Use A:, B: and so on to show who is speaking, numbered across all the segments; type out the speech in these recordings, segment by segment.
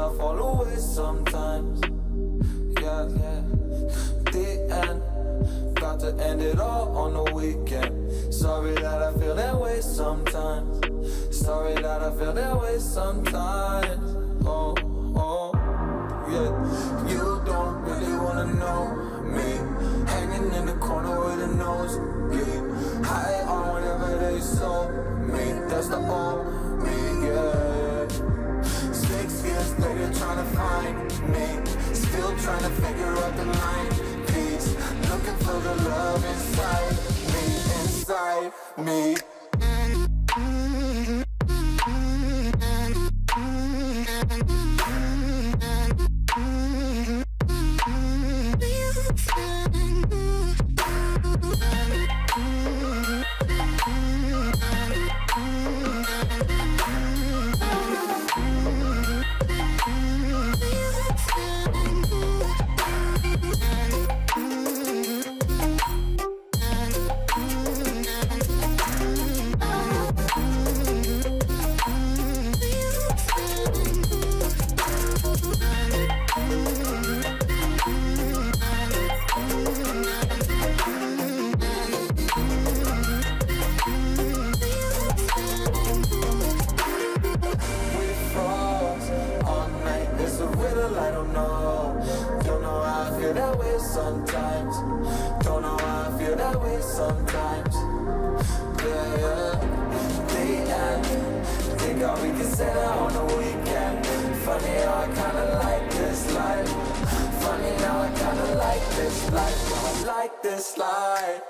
A: I fall away sometimes. Yeah, yeah. The end, got to end it all on the weekend. Sorry that I feel that way sometimes. Sorry that I feel that way sometimes. Oh, oh, yeah. You don't really wanna know me, hanging in the corner with a nosebleed, high on whatever they sold me. That's the old me, yeah. 6 years later, trying to find me, still trying to figure out the line piece, looking for the love inside me, inside me. I don't know how I feel that way sometimes. Don't know how I feel that way sometimes. Yeah, yeah. The end, think all we can say that on the weekend. Funny how I kinda like this life. Funny how I kinda like this life. I like this life.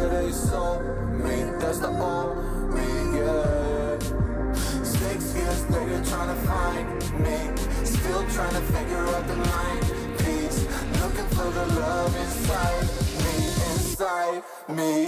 A: They sold me, that's the old me, yeah. 6 years later, trying to find me, still trying to figure out the line piece, looking for the love inside me, inside me.